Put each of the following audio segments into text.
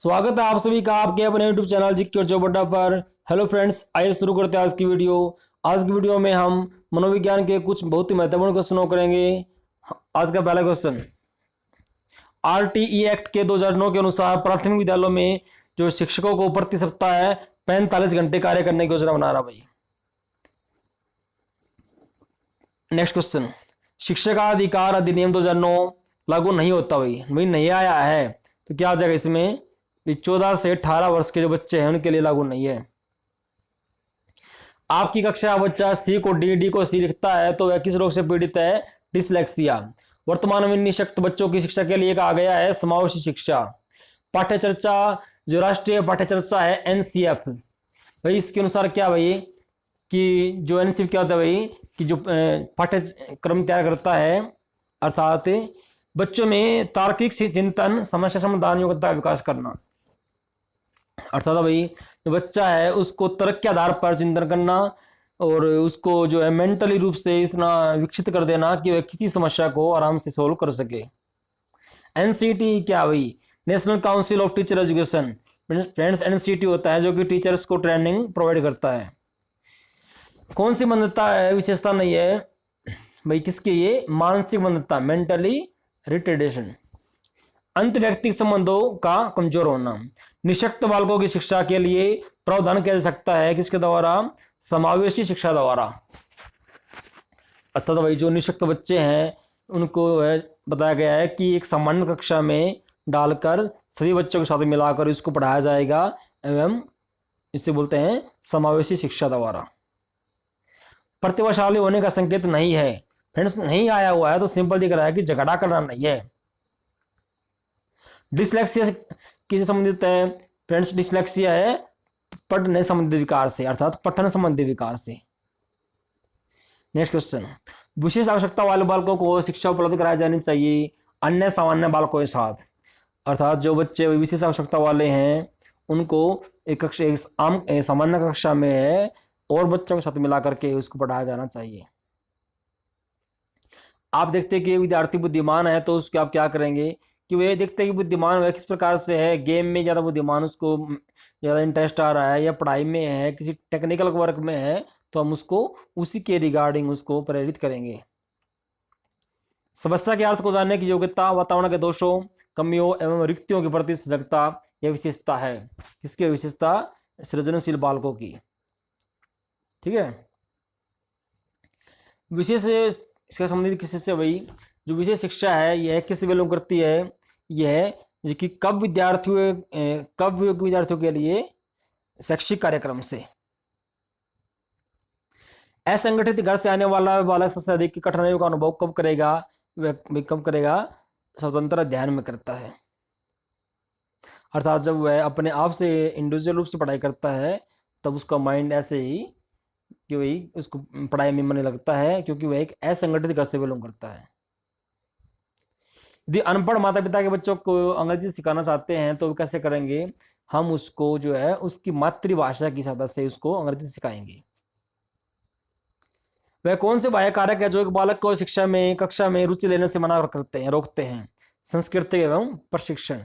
स्वागत है आप सभी का आपके अपने YouTube चैनल जिक्योर जॉब अड्डा पर। हेलो फ्रेंड्स, आइए शुरू करते हैं आज की वीडियो। आज की वीडियो में हम मनोविज्ञान के कुछ बहुत ही महत्वपूर्ण क्वेश्चनों करेंगे। आज का पहला क्वेश्चन, आरटीई एक्ट के 2009 के अनुसार प्राथमिक विद्यालयों में जो शिक्षकों को प्रति सप्ताह है 45 घंटे कार्य करने की योजना बना रहा भाई। नेक्स्ट क्वेश्चन, शिक्षाधिकार अधिनियम 2009 लागू नहीं होता भाई नहीं आया है, तो क्या आ जाएगा इसमें? 14 से 18 वर्ष के जो बच्चे हैं उनके लिए लागू नहीं है। आपकी कक्षा बच्चा सी को डी को सी लिखता है तो वह किस रोग से पीड़ित है? डिसलेक्सिया। वर्तमान में निःशक्त बच्चों की शिक्षा के लिए कहा गया है समावेशी शिक्षा। पाठ्य चर्चा, जो राष्ट्रीय पाठ्य चर्चा है एनसीएफ भाई, इसके अनुसार क्या भाई कि जो एनसीएफ क्या होता है भाई कि जो पाठ्यक्रम तैयार करता है, अर्थात बच्चों में तार्किक चिंतन, समस्या समाधान योग्यता का विकास करना। अर्थात भाई जो बच्चा है उसको तर्क के आधार पर चिंतन करना और उसको जो है मेंटली रूप से इतना विकसित कर देना कि वह किसी समस्या को आराम से सोल्व कर सके। एनसीटी क्या भाई? National council of teacher education. Friends, NCT होता है जो कि टीचर्स को ट्रेनिंग प्रोवाइड करता है। कौन सी मंदता है, विशेषता नहीं है भाई किसकी? ये मानसिक मंदता, मेंटली रिटार्डेशन। अंत व्यक्तिक संबंधों का कमजोर होना। निःशक्त बालकों की शिक्षा के लिए प्रावधान किया जा सकता है किसके द्वारा? समावेशी शिक्षा द्वारा। अर्थात भाई जो निःशक्त बच्चे हैं उनको बताया गया है कि एक सामान्य कक्षा में डालकर सभी बच्चों के साथ मिलाकर इसको पढ़ाया जाएगा एवं इसे बोलते हैं समावेशी शिक्षा द्वारा। प्रतिभाशाली होने का संकेत नहीं है। फ्रेंड्स, नहीं आया हुआ है तो सिंपल दिख रहा है कि झगड़ा करना नहीं है। डिसलेक्सिया किससे संबंधित है? फ्रेंड्स, डिसलेक्सिया है पढ़ने संबंधित विकार से, अर्थात पठन संबंधी विकार से। नेक्स्ट क्वेश्चन, विशेष आवश्यकता वाले बालकों को शिक्षा उपलब्ध कराई जानी चाहिए अन्य सामान्य बालकों के साथ। अर्थात जो बच्चे विशेष आवश्यकता वाले हैं उनको एक कक्षा, एक आम सामान्य कक्षा में है और बच्चों के साथ मिला करके उसको पढ़ाया जाना चाहिए। आप देखते हैं कि विद्यार्थी बुद्धिमान है तो उसके आप क्या करेंगे कि वे देखते हैं कि बुद्धिमान वह किस प्रकार से है, गेम में ज़्यादा बुद्धिमान, उसको ज़्यादा इंटरेस्ट आ रहा है या पढ़ाई में है, किसी टेक्निकल वर्क में है, तो हम उसको उसी के रिगार्डिंग उसको प्रेरित करेंगे। समस्या के अर्थ को जानने की योग्यता, वातावरण के दोषों, कमियों एवं रिक्तियों के प्रति सजगता, यह विशेषता है किसकी? विशेषता सृजनशील बालकों की। ठीक है। विशेष इसका संबंधित किसी से भाई जो विशेष शिक्षा है यह किस बिलोंग करती है? यह जो कि कब विद्यार्थियों के लिए शैक्षिक कार्यक्रम से। असंगठित घर से आने वाला बालक सबसे अधिक कठिनाइयों का अनुभव कब करेगा? वह कब करेगा? स्वतंत्र अध्ययन में करता है। अर्थात जब वह अपने आप से इंडिविजुअल रूप से पढ़ाई करता है तब उसका माइंड ऐसे ही कि वही उसको पढ़ाई में मन लगता है, क्योंकि वह एक असंगठित घर से बिलोंग करता है। यदि अनपढ़ माता पिता के बच्चों को अंग्रेजी सिखाना चाहते हैं तो कैसे करेंगे? हम उसको जो है उसकी मातृभाषा की सहायता से उसको अंग्रेजी सिखाएंगे। वह कौन से बाह्य कारक है जो एक बालक को शिक्षा में कक्षा में रुचि लेने से मना करते हैं, रोकते हैं? संस्कृति एवं प्रशिक्षण,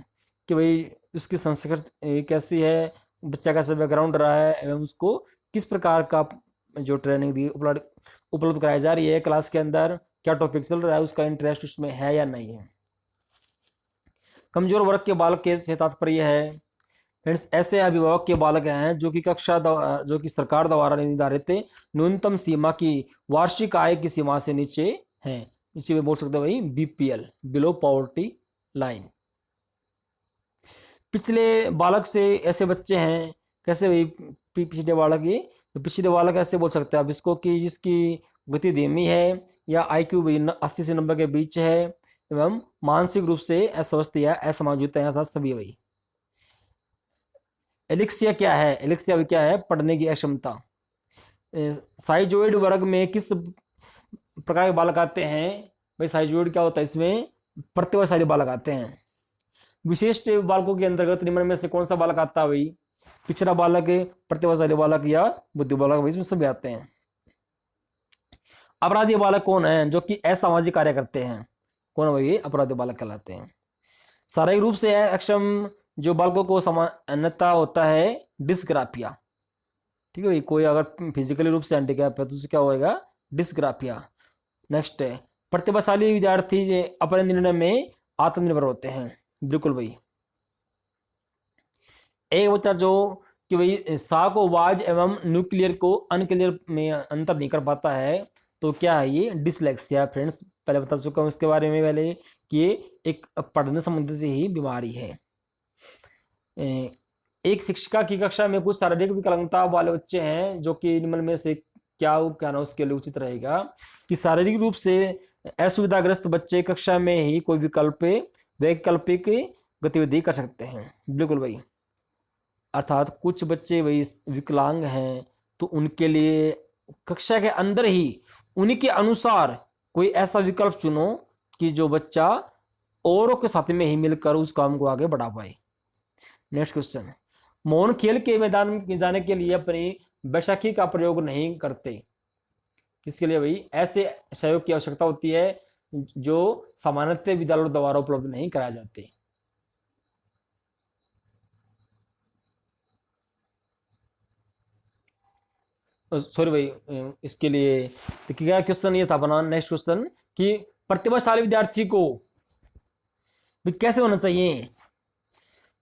कि भाई उसकी संस्कृति कैसी है, बच्चा कैसा बैकग्राउंड रहा है एवं उसको किस प्रकार का जो ट्रेनिंग दी उपलब्ध कराई जा रही है क्लास के अंदर, क्या टॉपिक चल रहा है, उसका इंटरेस्ट उसमें है या नहीं है। कमजोर वर्ग के बालक के से तात्पर्य है फ्रेंड्स ऐसे अभिभावक के बालक हैं जो कि सरकार द्वारा निर्धारित न्यूनतम सीमा की वार्षिक आय की सीमा से नीचे हैं। इसी में बोल सकते हैं भाई बीपीएल, बिलो पॉवर्टी लाइन। पिछले बालक से ऐसे बच्चे हैं कैसे भाई? पिछले बालक, ये पिछले बालक ऐसे बोल सकते हैं आप इसको कि जिसकी गति धीमी है या आईक्यू 80 से 90 के बीच है एवं मानसिक रूप से अस्वस्थ या असमाजुता है, अर्थात सभी भाई। एलिक्सिया क्या है? एलिक्सिया क्या है? पढ़ने की अक्षमता। साइजोइड वर्ग में किस प्रकार के बालक आते हैं भाई? साइजोइड क्या होता है? इसमें प्रतिभाशाली बालक आते हैं। विशिष्ट बालकों के अंतर्गत निम्न में से कौन सा बालक आता है भाई? पिछड़ा बालक, प्रतिभाशाली बालक या बुद्धि बालक, भाई इसमें सभी आते हैं। अपराधी बालक कौन है? जो कि असामाजिक कार्य करते हैं। कौन भाई? अपराधी बालक कहलाते हैं। शारीरिक रूप से अक्षम जो बालकों को सामान्यता होता है डिस्ग्राफिया। ठीक है भाई, कोई अगर फिजिकली रूप से हैंडीकैप है तो उसे क्या होएगा, डिस्ग्राफिया। नेक्स्ट है, प्रतिभाशाली विद्यार्थी अपने निर्णय में आत्मनिर्भर होते हैं। बिल्कुल भाई, एक बच्चा जो कि भाई सा को वाज एवं न्यूक्लियर को अनक्लियर में अंतर नहीं कर पाता है, तो क्या है ये, डिसलेक्सिया। फ्रेंड्स पहले बता चुका हूँ इसके बारे में पहले कि ये एक पढ़ने संबंधित ही बीमारी है। एक शिक्षिका की कक्षा में कुछ शारीरिक विकलांगता वाले बच्चे हैं, जो कि निम्न में से क्या कहना उसके लिए उचित रहेगा कि शारीरिक रूप से असुविधाग्रस्त बच्चे कक्षा में ही कोई वैकल्पिक गतिविधि कर सकते हैं। बिल्कुल भाई, अर्थात कुछ बच्चे भाई विकलांग हैं तो उनके लिए कक्षा के अंदर ही उन्हीं के अनुसार कोई ऐसा विकल्प चुनो कि जो बच्चा औरों के साथ में ही मिलकर उस काम को आगे बढ़ा पाए। नेक्स्ट क्वेश्चन, मोहन खेल के मैदान में जाने के लिए अपनी बैसाखी का प्रयोग नहीं करते। किसके लिए भाई, ऐसे सहयोग की आवश्यकता होती है जो सामान्यतः विद्यालयों द्वारा उपलब्ध नहीं कराए जाते। सॉरी भाई, इसके लिए देखिए क्या क्वेश्चन ये था अपना। नेक्स्ट क्वेश्चन कि प्रतिभाशाली विद्यार्थी को भी कैसे होना चाहिए।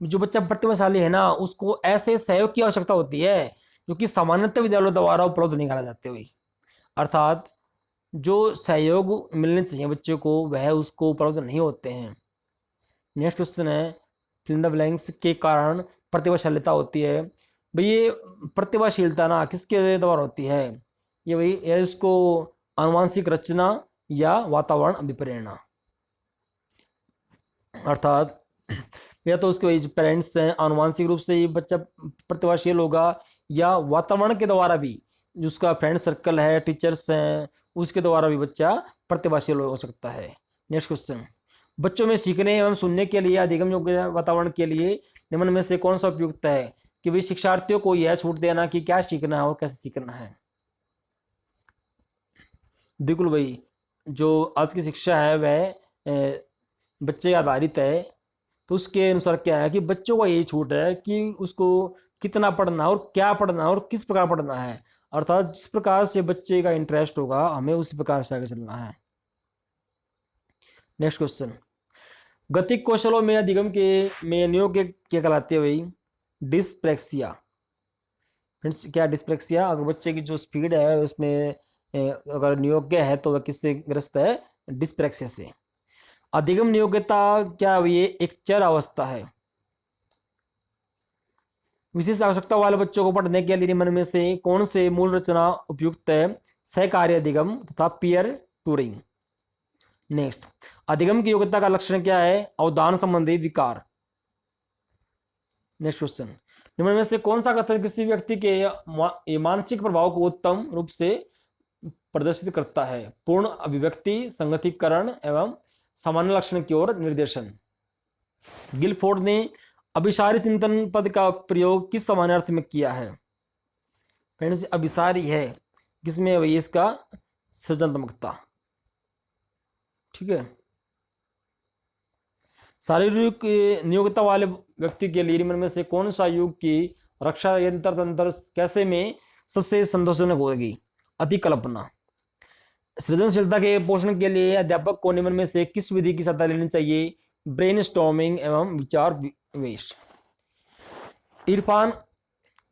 जो बच्चा प्रतिभाशाली है ना, उसको ऐसे सहयोग की आवश्यकता होती है जो कि सामान्यतः विद्यालयों द्वारा उपलब्ध नहीं कराए जाते हुए। अर्थात जो सहयोग मिलने चाहिए बच्चे को वह उसको उपलब्ध नहीं होते हैं। नेक्स्ट क्वेश्चन है, फिल इन द ब्लैंक्स के कारण प्रतिभाशालीता होती है। भाई ये प्रतिभाशीलता ना किसके द्वारा होती है, ये भाई ये उसको आनुवांशिक रचना या वातावरण अभिप्रेरणा। अर्थात या तो उसके वही पेरेंट्स हैं, आनुवांशिक रूप से ये बच्चा प्रतिभाशील होगा, या वातावरण के द्वारा भी, जो उसका फ्रेंड सर्कल है, टीचर्स हैं, उसके द्वारा भी बच्चा प्रतिभाशील हो सकता है। नेक्स्ट क्वेश्चन, बच्चों में सीखने एवं सुनने के लिए अधिगम योग्य वातावरण के लिए निम्न में से कौन सा उपयुक्त है। कि भाई शिक्षार्थियों को यह छूट देना कि क्या सीखना है और कैसे सीखना है। बिल्कुल भाई, जो आज की शिक्षा है वह बच्चे आधारित है, तो उसके अनुसार क्या है कि बच्चों को यही छूट है कि उसको कितना पढ़ना और क्या पढ़ना और किस प्रकार पढ़ना है। अर्थात जिस प्रकार से बच्चे का इंटरेस्ट होगा हमें उसी प्रकार से आगे चलना है। नेक्स्ट क्वेश्चन, गतिक कौशलों में अधिगम के में नियोग क्या कहलाते हैं भाई, डिस्प्रेक्सिया। फ्रेंड्स क्या डिस्प्रेक्सिया, अगर बच्चे की जो स्पीड है उसमें अगर नियोग्य है तो वह किससे ग्रस्त है, डिस्प्रेक्सिया से। अधिगम नियोग्यता क्या, ये एक चर अवस्था है। विशेष आवश्यकता वाले बच्चों को पढ़ने के लिए निम्न में से कौन से मूल रचना उपयुक्त है, सहकार्य अधिगम तथा पीयर टूरिंग। नेक्स्ट, अधिगम की योग्यता का लक्षण क्या है, अवधान संबंधी विकार। नेक्स्ट क्वेश्चन, निम्न में से कौन सा कथन किसी व्यक्ति के मानसिक प्रभाव को उत्तम रूप से प्रदर्शित करता है, पूर्ण अभिव्यक्ति, संगतिकरण एवं सामान्य लक्षण की ओर निर्देशन। गिलफोर्ड ने अभिसारी चिंतन पद का प्रयोग किस सामान्य अर्थ में किया है। फ्रेंड्स अभिसारी है किसमें, वही इसका सृजनात्मकता। ठीक है, शारीरिक नियोक्ता वाले व्यक्ति के लिए निम्न में से कौन सा युग की रक्षा यंत्र तंत्र कैसे में सबसे संतोषजनक होगी, अतिकल्पना। सृजनशीलता के पोषण के लिए अध्यापक को निम्न में से किस विधि की सहायता लेनी चाहिए, ब्रेनस्टॉर्मिंग एवं विचार वेश। इरफान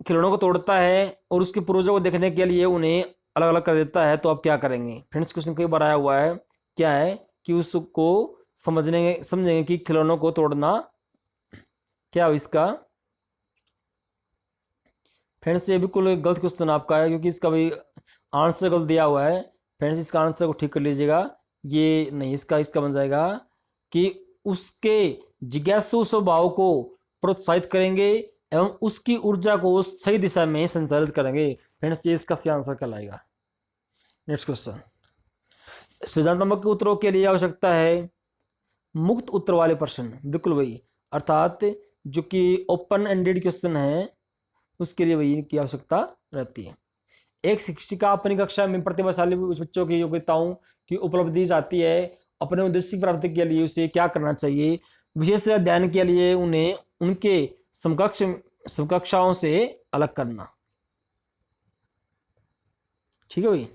खिलौनों को तोड़ता है और उसके पूर्वजों को देखने के लिए उन्हें अलग अलग कर देता है, तो आप क्या करेंगे। फ्रेंड्स क्वेश्चन कई बार आया हुआ है, क्या है कि उसको समझेंगे कि खिलौनों को तोड़ना क्या हो इसका। फ्रेंड्स ये बिल्कुल गलत क्वेश्चन आपका है, क्योंकि इसका भी आंसर गलत दिया हुआ है। फ्रेंड्स इसका आंसर को ठीक कर लीजिएगा, ये नहीं, इसका बन जाएगा कि उसके जिज्ञासु स्वभाव को प्रोत्साहित करेंगे एवं उसकी ऊर्जा को सही दिशा में संचालित करेंगे। फ्रेंड्स ये इसका सही आंसर कहलाएगा। नेक्स्ट क्वेश्चन, सृजनात्मक उत्तरों के लिए आवश्यकता है मुक्त उत्तर वाले प्रश्न। बिल्कुल भाई, अर्थात जो कि ओपन एंडेड क्वेश्चन है उसके लिए वही की आवश्यकता रहती है। एक शिक्षिका अपनी कक्षा में प्रतिभाशाली बच्चों की योग्यताओं की उपलब्धि चाहती है, अपने उद्देश्य की प्राप्ति के लिए उसे क्या करना चाहिए। विशेष अध्ययन के लिए उन्हें उनके समकक्षाओं से अलग करना। ठीक है भाई।